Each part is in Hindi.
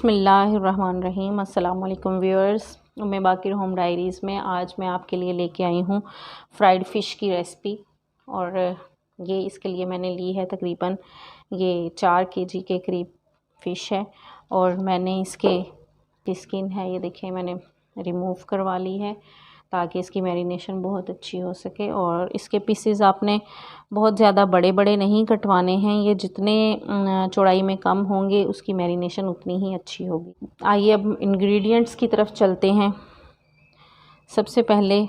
बिस्मिल्लाहिर्रहमानिर्रहीम। अस्सलाम वालेकुम व्यूअर्स, मैं बाकिर होम डायरीज़ में आज मैं आपके लिए लेके आई हूँ फ्राइड फ़िश की रेसिपी। और ये इसके लिए मैंने ली है तकरीबन ये 4 केजी के करीब फ़िश है। और मैंने इसके स्किन है ये देखिए मैंने रिमूव करवा ली है ताकि इसकी मैरिनेशन बहुत अच्छी हो सके। और इसके पीसेस आपने बहुत ज़्यादा बड़े बड़े नहीं कटवाने हैं, ये जितने चौड़ाई में कम होंगे उसकी मैरिनेशन उतनी ही अच्छी होगी। आइए अब इंग्रेडिएंट्स की तरफ चलते हैं। सबसे पहले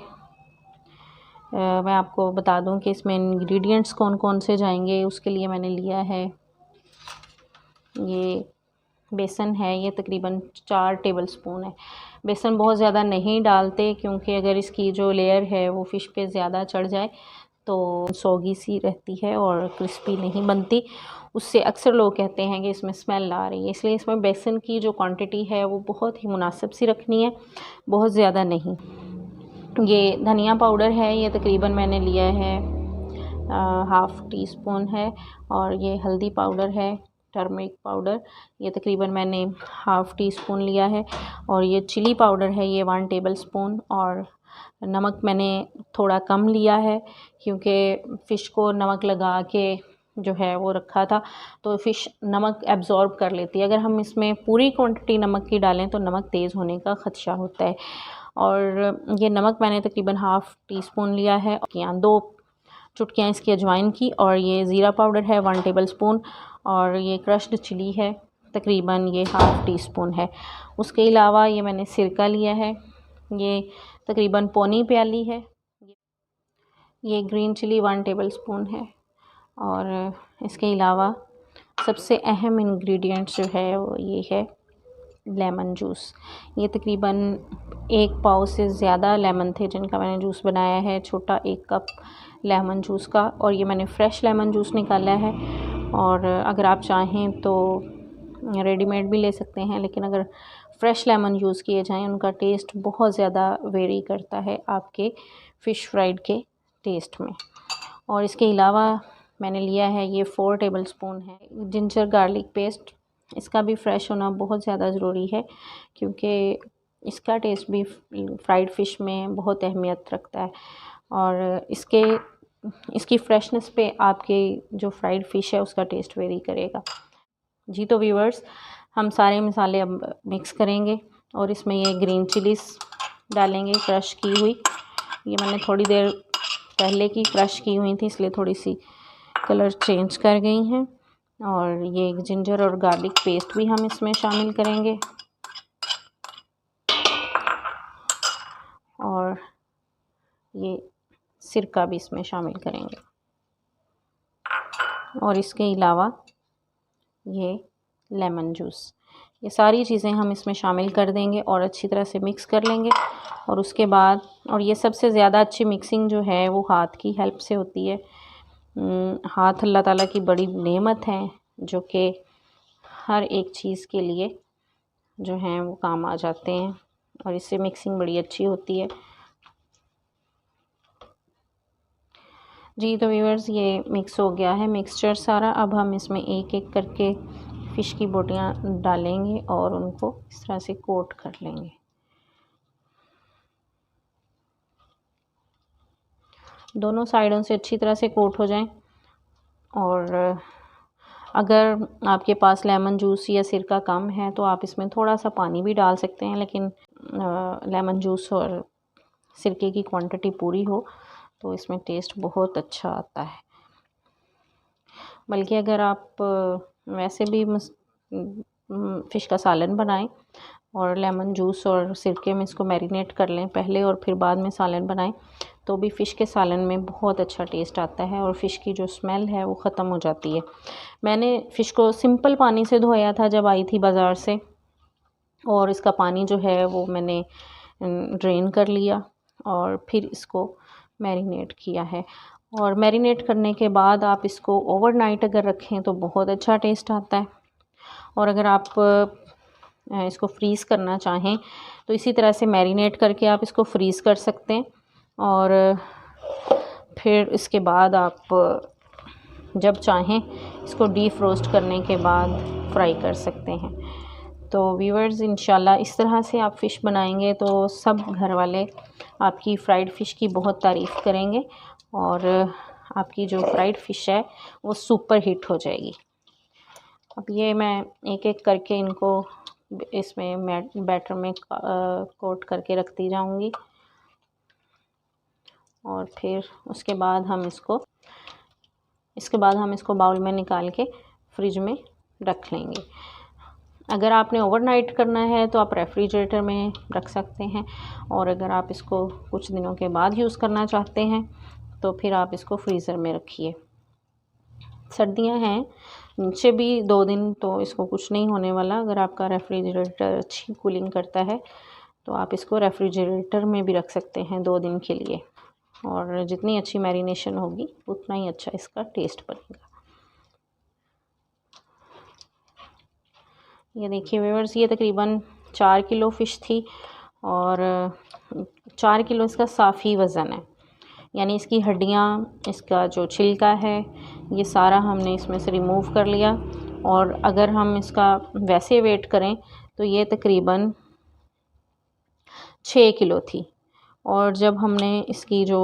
मैं आपको बता दूं कि इसमें इंग्रेडिएंट्स कौन कौन से जाएंगे। उसके लिए मैंने लिया है ये बेसन है, ये तकरीबन 4 टेबलस्पून है। बेसन बहुत ज़्यादा नहीं डालते क्योंकि अगर इसकी जो लेयर है वो फ़िश पे ज़्यादा चढ़ जाए तो सौगी सी रहती है और क्रिस्पी नहीं बनती। उससे अक्सर लोग कहते हैं कि इसमें स्मेल आ रही है, इसलिए इसमें बेसन की जो क्वांटिटी है वो बहुत ही मुनासिब सी रखनी है, बहुत ज़्यादा नहीं। ये धनिया पाउडर है, ये तकरीबन मैंने लिया है हाफ़ टी स्पून है। और ये हल्दी पाउडर है, टर्मरिक पाउडर, ये तकरीबन मैंने हाफ़ टी स्पून लिया है। और ये चिली पाउडर है, ये 1 टेबलस्पून। और नमक मैंने थोड़ा कम लिया है क्योंकि फ़िश को नमक लगा के जो है वो रखा था तो फ़िश नमक एब्ज़ॉर्ब कर लेती है। अगर हम इसमें पूरी क्वांटिटी नमक की डालें तो नमक तेज़ होने का ख़दशा होता है। और ये नमक मैंने तकरीबन हाफ़ टी स्पून लिया है, 2 चुटकियाँ इसकी अजवाइन की। और ये ज़ीरा पाउडर है 1 टेबलस्पून। और ये क्रश्ड चिली है तकरीबन ये हाफ़ टी स्पून है। उसके अलावा ये मैंने सिरका लिया है, ये तकरीबन पौनी प्याली है। ये ग्रीन चिली 1 टेबलस्पून है। और इसके अलावा सबसे अहम इंग्रेडिएंट्स जो है वो ये है लेमन जूस। ये तकरीबन 1 पाव से ज़्यादा लेमन थे जिनका मैंने जूस बनाया है, छोटा 1 कप लेमन जूस का। और ये मैंने फ़्रेश लेमन जूस निकाला है। और अगर आप चाहें तो रेडीमेड भी ले सकते हैं, लेकिन अगर फ़्रेश लेमन यूज़ किए जाएं उनका टेस्ट बहुत ज़्यादा वेरी करता है आपके फ़िश फ्राइड के टेस्ट में। और इसके अलावा मैंने लिया है ये 4 टेबलस्पून है जिंजर गार्लिक पेस्ट। इसका भी फ़्रेश होना बहुत ज़्यादा ज़रूरी है क्योंकि इसका टेस्ट भी फ्राइड फ़िश में बहुत अहमियत रखता है। और इसकी फ्रेशनेस पे आपके जो फ्राइड फ़िश है उसका टेस्ट वेरी करेगा। जी तो व्यूअर्स, हम सारे मसाले अब मिक्स करेंगे और इसमें ये ग्रीन चिलीज़ डालेंगे क्रश की हुई। ये मैंने थोड़ी देर पहले की क्रश की हुई थी इसलिए थोड़ी सी कलर चेंज कर गई हैं। और ये जिंजर और गार्लिक पेस्ट भी हम इसमें शामिल करेंगे। और ये सिरका भी इसमें शामिल करेंगे। और इसके अलावा ये लेमन जूस, ये सारी चीज़ें हम इसमें शामिल कर देंगे और अच्छी तरह से मिक्स कर लेंगे। और उसके बाद और ये सबसे ज़्यादा अच्छी मिक्सिंग जो है वो हाथ की हेल्प से होती है। हाथ अल्लाह ताला की बड़ी नेमत है जो कि हर एक चीज़ के लिए जो हैं वो काम आ जाते हैं और इससे मिक्सिंग बड़ी अच्छी होती है। जी तो व्यूअर्स, ये मिक्स हो गया है मिक्सचर सारा। अब हम इसमें एक एक करके फ़िश की बोटियाँ डालेंगे और उनको इस तरह से कोट कर लेंगे। दोनों साइडों से अच्छी तरह से कोट हो जाएं। और अगर आपके पास लेमन जूस या सिरका कम है तो आप इसमें थोड़ा सा पानी भी डाल सकते हैं, लेकिन लेमन जूस और सिरके की क्वांटिटी पूरी हो तो इसमें टेस्ट बहुत अच्छा आता है। बल्कि अगर आप वैसे भी फ़िश का सालन बनाएं और लेमन जूस और सिरके में इसको मैरिनेट कर लें पहले और फिर बाद में सालन बनाएं तो भी फ़िश के सालन में बहुत अच्छा टेस्ट आता है और फ़िश की जो स्मेल है वो ख़त्म हो जाती है। मैंने फ़िश को सिंपल पानी से धोया था जब आई थी बाज़ार से, और इसका पानी जो है वो मैंने ड्रेन कर लिया और फिर इसको मैरिनेट किया है। और मैरिनेट करने के बाद आप इसको ओवरनाइट अगर रखें तो बहुत अच्छा टेस्ट आता है। और अगर आप इसको फ्रीज़ करना चाहें तो इसी तरह से मैरिनेट करके आप इसको फ्रीज़ कर सकते हैं। और फिर इसके बाद आप जब चाहें इसको डीप रोस्ट करने के बाद फ्राई कर सकते हैं। तो व्यूअर्स इंशाल्लाह इस तरह से आप फ़िश बनाएंगे तो सब घर वाले आपकी फ़्राइड फ़िश की बहुत तारीफ़ करेंगे और आपकी जो फ़्राइड फ़िश है वो सुपर हिट हो जाएगी। अब ये मैं एक एक करके इनको इसमें बैटर में कोट करके रखती जाऊंगी और फिर उसके बाद हम इसको बाउल में निकाल के फ्रिज में रख लेंगे। अगर आपने ओवरनाइट करना है तो आप रेफ्रिजरेटर में रख सकते हैं, और अगर आप इसको कुछ दिनों के बाद यूज़ करना चाहते हैं तो फिर आप इसको फ्रीज़र में रखिए। सर्दियां हैं, नीचे भी 2 दिन तो इसको कुछ नहीं होने वाला। अगर आपका रेफ्रिजरेटर अच्छी कूलिंग करता है तो आप इसको रेफ्रिजरेटर में भी रख सकते हैं 2 दिन के लिए, और जितनी अच्छी मैरिनेशन होगी उतना ही अच्छा इसका टेस्ट बनेगा। ये देखिए व्यूअर्स, ये तकरीबन 4 किलो फ़िश थी और 4 किलो इसका साफ़ी वज़न है, यानी इसकी हड्डियाँ, इसका जो छिलका है, ये सारा हमने इसमें से रिमूव कर लिया। और अगर हम इसका वैसे वेट करें तो ये तकरीबन 6 किलो थी, और जब हमने इसकी जो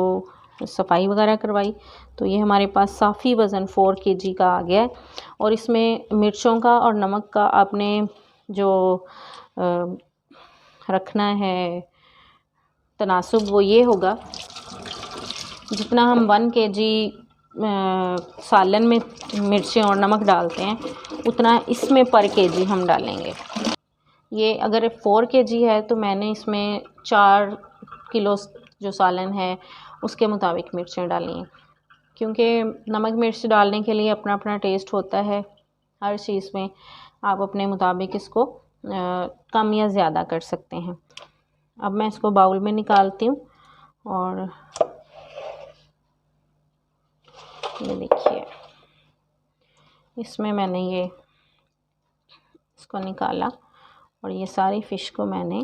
सफाई वगैरह करवाई तो ये हमारे पास साफ़ी वज़न 4 केजी का आ गया है। और इसमें मिर्चों का और नमक का आपने जो रखना है तनासुब, वो ये होगा जितना हम 1 केजी सालन में मिर्चें और नमक डालते हैं उतना इसमें पर केजी हम डालेंगे। ये अगर 4 केजी है तो मैंने इसमें 4 किलो जो सालन है उसके मुताबिक मिर्चें डाली हैं, क्योंकि नमक मिर्च डालने के लिए अपना अपना टेस्ट होता है। हर चीज़ में आप अपने मुताबिक इसको कम या ज़्यादा कर सकते हैं। अब मैं इसको बाउल में निकालती हूँ और ये देखिए इसमें मैंने इसको निकाला और ये सारी फ़िश को मैंने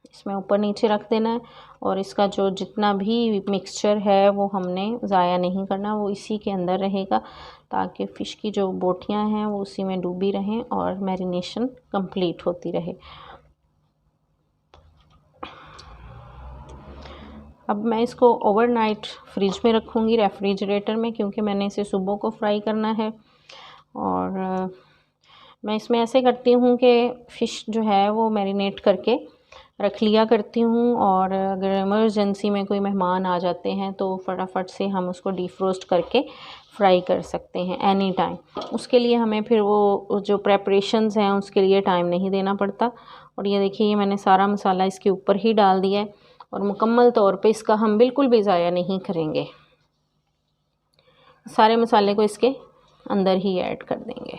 इसमें ऊपर नीचे रख देना है, और इसका जो जितना भी मिक्सचर है वो हमने ज़ाया नहीं करना, वो इसी के अंदर रहेगा ताकि फ़िश की जो बोटियां हैं वो उसी में डूबी रहें और मैरिनेशन कंप्लीट होती रहे। अब मैं इसको ओवरनाइट फ्रिज में रखूँगी रेफ्रिजरेटर में, क्योंकि मैंने इसे सुबह को फ्राई करना है। और मैं इसमें ऐसे करती हूँ कि फ़िश जो है वो मैरिनेट करके रख लिया करती हूँ, और अगर इमरजेंसी में कोई मेहमान आ जाते हैं तो फटाफट से हम उसको डीफ्रोस्ट करके फ्राई कर सकते हैं एनी टाइम। उसके लिए हमें फिर वो जो प्रेपरेशंस हैं उसके लिए टाइम नहीं देना पड़ता। और ये देखिए, ये मैंने सारा मसाला इसके ऊपर ही डाल दिया है और मुकम्मल तौर पे इसका हम बिल्कुल भी ज़ाया नहीं करेंगे, सारे मसाले को इसके अंदर ही ऐड कर देंगे।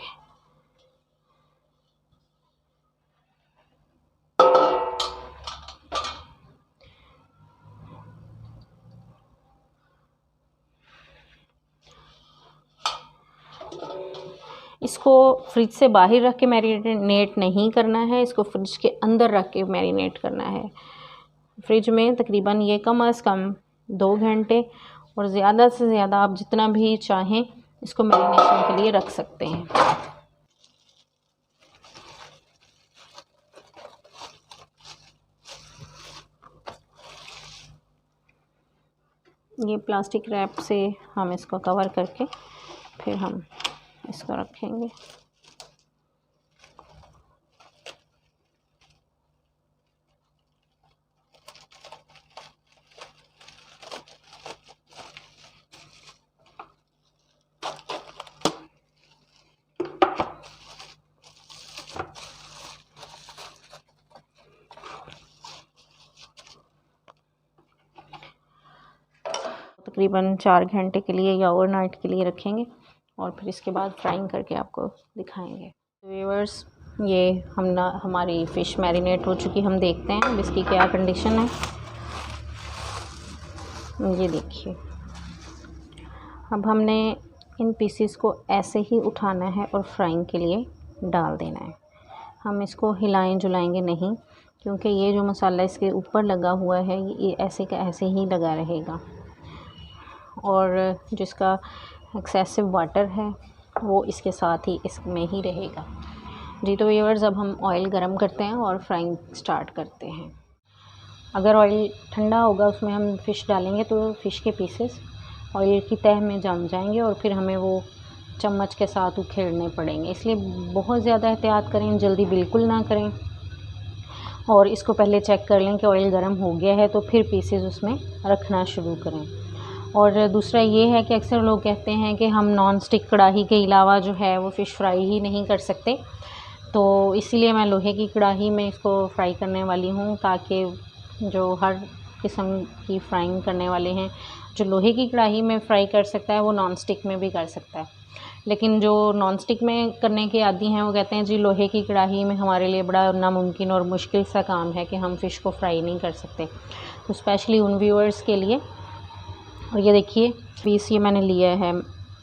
इसको फ्रिज से बाहर रख के मैरिनेट नहीं करना है, इसको फ्रिज के अंदर रख के मैरिनेट करना है। फ्रिज में तकरीबन ये कम अज़ कम 2 घंटे, और ज़्यादा से ज़्यादा आप जितना भी चाहें इसको मैरिनेशन के लिए रख सकते हैं। ये प्लास्टिक रैप से हम इसको कवर करके फिर हम इसको रखेंगे। तकरीबन 4 घंटे के लिए या ओवरनाइट के लिए रखेंगे, और फिर इसके बाद फ्राइंग करके आपको दिखाएंगे। व्यूअर्स, ये हमारी फ़िश मैरिनेट हो चुकी, हम देखते हैं अब इसकी क्या कंडीशन है। ये देखिए, अब हमने इन पीसीस को ऐसे ही उठाना है और फ्राइंग के लिए डाल देना है। हम इसको हिलाएं जुलाएंगे नहीं, क्योंकि ये जो मसाला इसके ऊपर लगा हुआ है ये ऐसे का ऐसे ही लगा रहेगा, और जिसका एक्सेसिव वाटर है वो इसके साथ ही इसमें ही रहेगा। जी तो व्यूअर्स, अब हम ऑयल गरम करते हैं और फ्राइंग स्टार्ट करते हैं। अगर ऑयल ठंडा होगा उसमें हम फ़िश डालेंगे तो फ़िश के पीसेस ऑयल की तह में जम जाएंगे और फिर हमें वो चम्मच के साथ उखेड़ने पड़ेंगे। इसलिए बहुत ज़्यादा एहतियात करें, जल्दी बिल्कुल ना करें और इसको पहले चेक कर लें कि ऑयल गर्म हो गया है तो फिर पीसेस उसमें रखना शुरू करें। और दूसरा ये है कि अक्सर लोग कहते हैं कि हम नॉन स्टिक कढ़ाई के अलावा जो है वो फ़िश फ्राई ही नहीं कर सकते, तो इसीलिए मैं लोहे की कढ़ाई में इसको फ्राई करने वाली हूँ, ताकि जो हर किस्म की फ्राइंग करने वाले हैं, जो लोहे की कढ़ाई में फ्राई कर सकता है वो नॉन स्टिक में भी कर सकता है। लेकिन जो नॉन स्टिक में करने के आदी हैं वो कहते हैं जी लोहे की कढ़ाई में हमारे लिए बड़ा नामुमकिन और मुश्किल सा काम है कि हम फ़िश को फ्राई नहीं कर सकते। तो स्पेशली उन व्यूअर्स के लिए। और ये देखिए पीस ये मैंने लिया है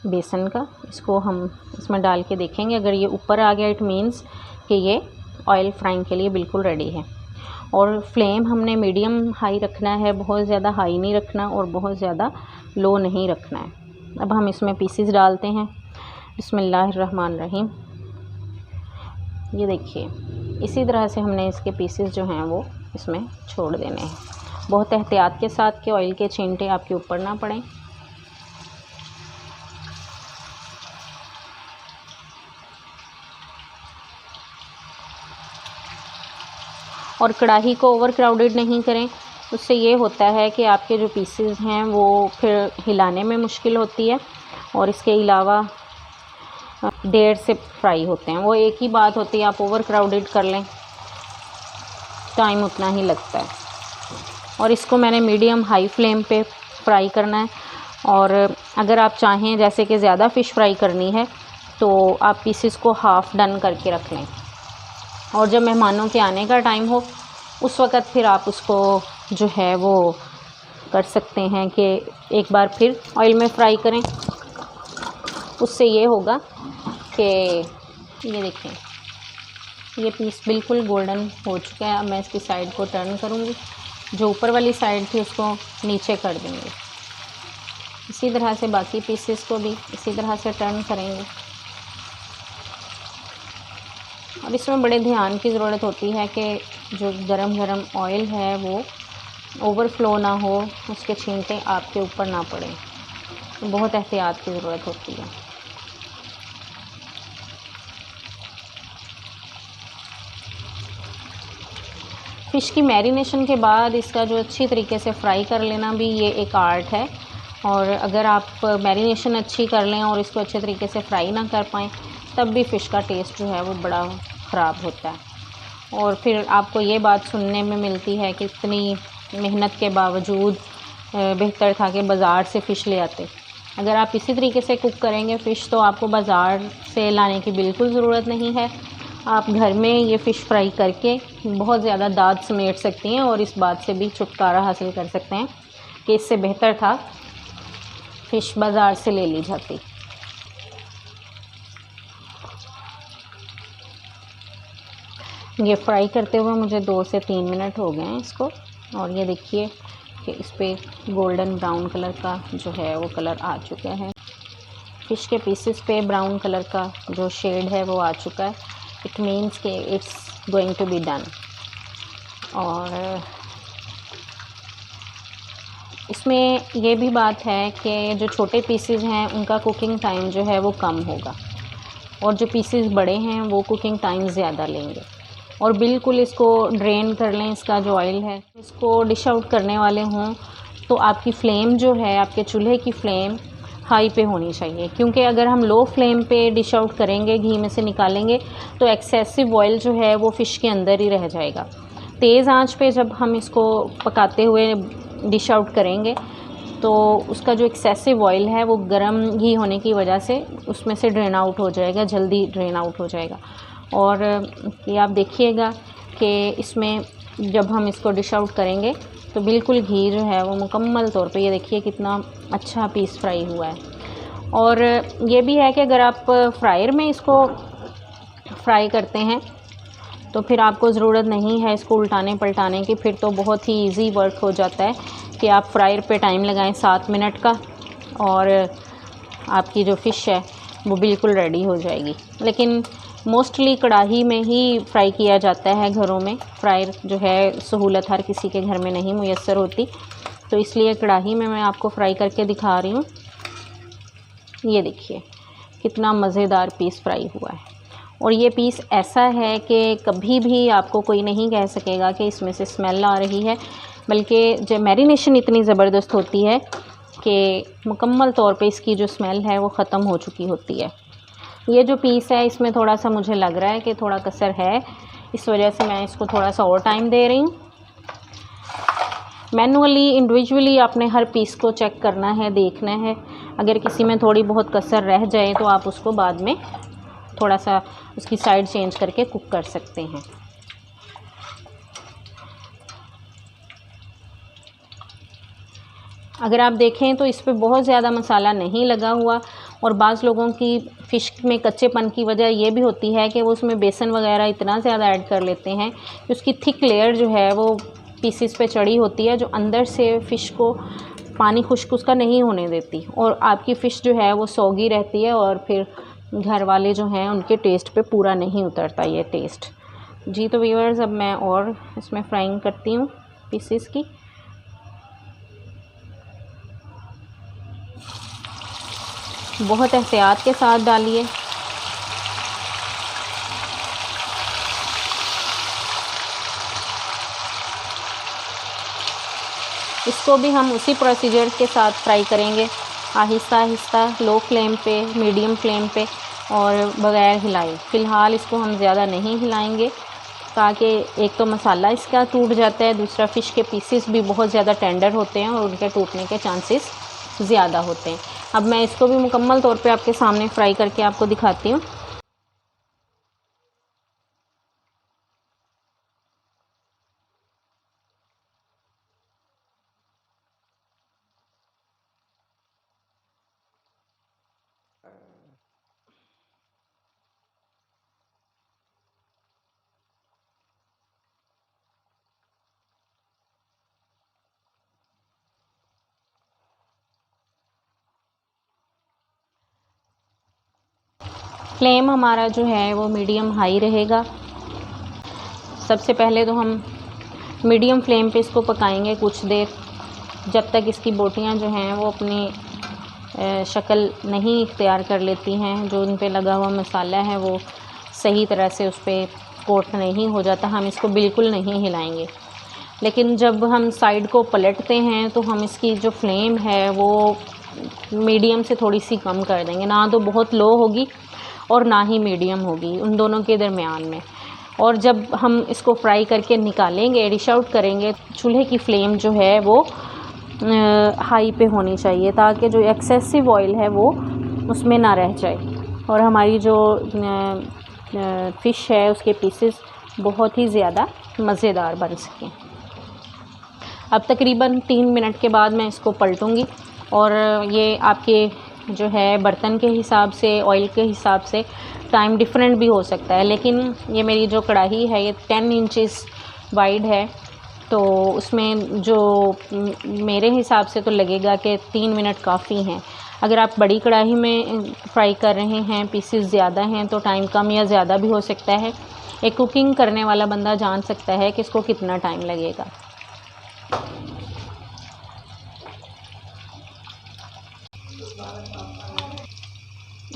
बेसन का, इसको हम इसमें डाल के देखेंगे। अगर ये ऊपर आ गया इट मीन्स कि ये ऑयल फ्राइंग के लिए बिल्कुल रेडी है। और फ्लेम हमने मीडियम हाई रखना है, बहुत ज़्यादा हाई नहीं रखना और बहुत ज़्यादा लो नहीं रखना है। अब हम इसमें पीसेस डालते हैं। बिस्मिल्लाहिर्रहमानिर्रहीम। ये देखिए इसी तरह से हमने इसके पीसेस जो हैं वो इसमें छोड़ देने हैं, बहुत एहतियात के साथ कि ऑयल के छींटे आपके ऊपर ना पड़ें। और कढ़ाई को ओवर क्राउडेड नहीं करें, उससे ये होता है कि आपके जो पीसेस हैं वो फिर हिलाने में मुश्किल होती है और इसके अलावा देर से फ्राई होते हैं। वो एक ही बात होती है, आप ओवर क्राउडेड कर लें टाइम उतना ही लगता है। और इसको मैंने मीडियम हाई फ्लेम पे फ्राई करना है। और अगर आप चाहें जैसे कि ज़्यादा फ़िश फ्राई करनी है तो आप पीसेस को हाफ़ डन करके रख लें और जब मेहमानों के आने का टाइम हो उस वक़्त फिर आप उसको जो है वो कर सकते हैं कि एक बार फिर ऑयल में फ्राई करें। उससे ये होगा कि ये देखें ये पीस बिल्कुल गोल्डन हो चुका है। अब मैं इसकी साइड को टर्न करूँगी, जो ऊपर वाली साइड थी उसको नीचे कर देंगे। इसी तरह से बाकी पीसेस को भी इसी तरह से टर्न करेंगे। अब इसमें बड़े ध्यान की ज़रूरत होती है कि जो गरम गरम ऑयल है वो ओवरफ्लो ना हो, उसके छींटे आपके ऊपर ना पड़े, तो बहुत एहतियात की ज़रूरत होती है। फ़िश की मैरिनेशन के बाद इसका जो अच्छी तरीके से फ्राई कर लेना भी ये एक आर्ट है। और अगर आप मैरिनेशन अच्छी कर लें और इसको अच्छे तरीके से फ्राई ना कर पाएँ तब भी फ़िश का टेस्ट जो है वो बड़ा ख़राब होता है। और फिर आपको ये बात सुनने में मिलती है कि इतनी मेहनत के बावजूद बेहतर था कि बाज़ार से फ़िश ले आते। अगर आप इसी तरीके से कुक करेंगे फ़िश तो आपको बाज़ार से लाने की बिल्कुल ज़रूरत नहीं है। आप घर में ये फ़िश फ्राई करके बहुत ज़्यादा दाद समेट सकती हैं और इस बात से भी छुटकारा हासिल कर सकते हैं कि इससे बेहतर था फ़िश बाज़ार से ले ली जाती। ये फ्राई करते हुए मुझे 2 से 3 मिनट हो गए हैं इसको। और ये देखिए कि इस पर गोल्डन ब्राउन कलर का जो है वो कलर आ चुका है। फ़िश के पीसेस पे ब्राउन कलर का जो शेड है वो आ चुका है। इट मीन्स कि it's going to be done. और इसमें ये भी बात है कि जो छोटे पीसेस हैं उनका कुकिंग टाइम जो है वो कम होगा और जो पीसेस बड़े हैं वो कुकिंग टाइम ज़्यादा लेंगे। और बिल्कुल इसको ड्रेन कर लें, इसका जो ऑयल है। इसको डिश आउट करने वाले हों तो आपकी फ़्लेम जो है, आपके चूल्हे की फ़्लेम हाई पे होनी चाहिए, क्योंकि अगर हम लो फ्लेम पे डिश आउट करेंगे, घी में से निकालेंगे तो एक्सेसिव ऑयल जो है वो फ़िश के अंदर ही रह जाएगा। तेज़ आंच पे जब हम इसको पकाते हुए डिश आउट करेंगे तो उसका जो एक्सेसिव ऑयल है वो गर्म घी होने की वजह से उसमें से ड्रेन आउट हो जाएगा, जल्दी ड्रेन आउट हो जाएगा। और ये आप देखिएगा कि इसमें जब हम इसको डिश आउट करेंगे तो बिल्कुल घी जो है वो मुकम्मल तौर पे, ये देखिए कितना अच्छा पीस फ्राई हुआ है। और ये भी है कि अगर आप फ्रायर में इसको फ्राई करते हैं तो फिर आपको ज़रूरत नहीं है इसको उल्टाने पलटाने की, फिर तो बहुत ही इजी वर्क हो जाता है कि आप फ्रायर पे टाइम लगाएं 7 मिनट का और आपकी जो फ़िश है वो बिल्कुल रेडी हो जाएगी। लेकिन मोस्टली कढ़ाई में ही फ्राई किया जाता है घरों में। फ्रायर जो है सहूलत हर किसी के घर में नहीं मुयस्सर होती, तो इसलिए कढ़ाई में मैं आपको फ्राई करके दिखा रही हूँ। ये देखिए कितना मज़ेदार पीस फ्राई हुआ है। और ये पीस ऐसा है कि कभी भी आपको कोई नहीं कह सकेगा कि इसमें से स्मेल आ रही है, बल्कि जो मैरिनेशन इतनी ज़बरदस्त होती है कि मुकम्मल तौर पे इसकी जो स्मेल है वो ख़त्म हो चुकी होती है। ये जो पीस है इसमें थोड़ा सा मुझे लग रहा है कि थोड़ा कसर है, इस वजह से मैं इसको थोड़ा सा और टाइम दे रही हूँ। मैनुअली इंडिविजुअली आपने हर पीस को चेक करना है, देखना है। अगर किसी में थोड़ी बहुत कसर रह जाए तो आप उसको बाद में थोड़ा सा उसकी साइड चेंज करके कुक कर सकते हैं। अगर आप देखें तो इस पे बहुत ज़्यादा मसाला नहीं लगा हुआ, और बाज़ लोगों की फ़िश में कच्चेपन की वजह ये भी होती है कि वो उसमें बेसन वगैरह इतना ज़्यादा ऐड कर लेते हैं कि उसकी थिक लेयर जो है वो पीसेस पे चढ़ी होती है, जो अंदर से फ़िश को पानी खुश्क उसका नहीं होने देती, और आपकी फ़िश जो है वो सौगी रहती है, और फिर घर वाले जो हैं उनके टेस्ट पे पूरा नहीं उतरता ये टेस्ट। जी तो व्यूअर्स, अब मैं और इसमें फ्राइंग करती हूँ पीसेस की। बहुत एहतियात के साथ डालिए। इसको भी हम उसी प्रोसीजर के साथ फ्राई करेंगे, आहिस्ता आहिस्ता, लो फ्लेम पे, मीडियम फ्लेम पे, और बग़ैर हिलाए। फ़िलहाल इसको हम ज़्यादा नहीं हिलाएंगे, ताकि एक तो मसाला इसका टूट जाता है, दूसरा फ़िश के पीसेस भी बहुत ज़्यादा टेंडर होते हैं और उनके टूटने के चांसेस ज़्यादा होते हैं। अब मैं इसको भी मुकम्मल तौर पे आपके सामने फ्राई करके आपको दिखाती हूँ। फ्लेम हमारा जो है वो मीडियम हाई रहेगा। सबसे पहले तो हम मीडियम फ्लेम पे इसको पकाएंगे कुछ देर, जब तक इसकी बोटियां जो हैं वो अपनी शक्ल नहीं इख्तियार कर लेती हैं, जो उन पे लगा हुआ मसाला है वो सही तरह से उस पर कोट नहीं हो जाता। हम इसको बिल्कुल नहीं हिलाएंगे, लेकिन जब हम साइड को पलटते हैं तो हम इसकी जो फ्लेम है वो मीडियम से थोड़ी सी कम कर देंगे, ना तो बहुत लो होगी और ना ही मीडियम होगी, उन दोनों के दरमियान में। और जब हम इसको फ्राई करके निकालेंगे, डिश आउट करेंगे, चूल्हे की फ्लेम जो है वो हाई पे होनी चाहिए, ताकि जो एक्सेसिव ऑयल है वो उसमें ना रह जाए, और हमारी जो फ़िश है उसके पीसेस बहुत ही ज़्यादा मज़ेदार बन सकें। अब तकरीबन 3 मिनट के बाद मैं इसको पलटूँगी, और ये आपके जो है बर्तन के हिसाब से, ऑयल के हिसाब से टाइम डिफरेंट भी हो सकता है, लेकिन ये मेरी जो कढ़ाई है ये 10 इंचेस वाइड है, तो उसमें जो मेरे हिसाब से तो लगेगा कि 3 मिनट काफ़ी हैं। अगर आप बड़ी कढ़ाई में फ्राई कर रहे हैं, पीसेस ज़्यादा हैं, तो टाइम कम या ज़्यादा भी हो सकता है। एक कुकिंग करने वाला बंदा जान सकता है कि इसको कितना टाइम लगेगा।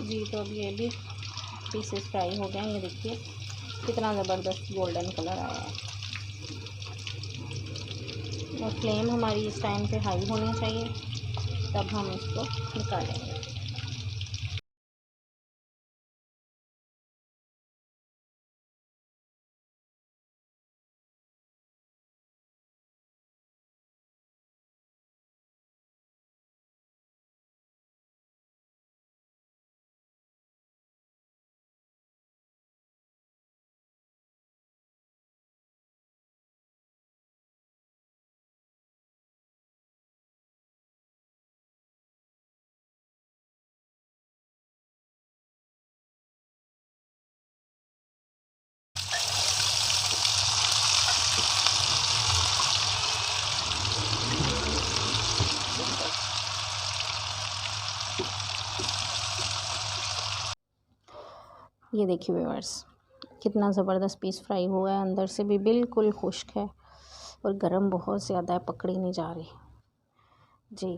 जी तो अब ये भी पीसेस फ्राई हो गए हैं, ये देखिए कितना ज़बरदस्त गोल्डन कलर आया है। और फ्लेम हमारी इस टाइम पे हाई होनी चाहिए, तब हम इसको निकालेंगे। ये देखिए व्यूअर्स, कितना ज़बरदस्त पीस फ्राई हुआ है, अंदर से भी बिल्कुल खुश्क है और गरम बहुत ज़्यादा है, पकड़ी नहीं जा रही जी।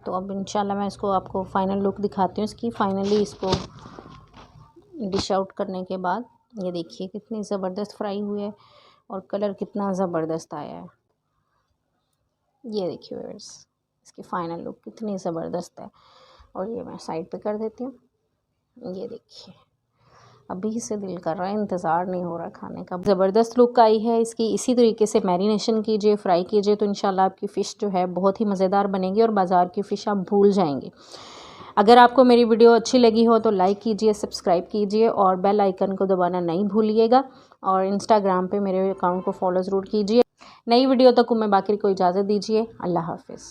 तो अब इंशाल्लाह मैं इसको आपको फ़ाइनल लुक दिखाती हूँ इसकी। फ़ाइनली इसको डिश आउट करने के बाद ये देखिए कितनी ज़बरदस्त फ्राई हुई है और कलर कितना ज़बरदस्त आया है। ये देखिए व्यूअर्स, इसकी फ़ाइनल लुक कितनी ज़बरदस्त है। और ये मैं साइड पे कर देती हूँ। ये देखिए अभी से दिल कर रहा है, इंतज़ार नहीं हो रहा खाने का। ज़बरदस्त लुक आई है इसकी। इसी तरीके से मैरिनेशन कीजिए, फ्राई कीजिए, तो इंशाल्लाह आपकी फ़िश जो है बहुत ही मज़ेदार बनेगी और बाज़ार की फ़िश आप भूल जाएंगे। अगर आपको मेरी वीडियो अच्छी लगी हो तो लाइक कीजिए, सब्सक्राइब कीजिए और बेल आइकन को दबाना नहीं भूलिएगा। और इंस्टाग्राम पे मेरे अकाउंट को फॉलो ज़रूर कीजिए। नई वीडियो तक मैं बाकी को इजाज़त दीजिए। अल्लाह हाफ़िज़।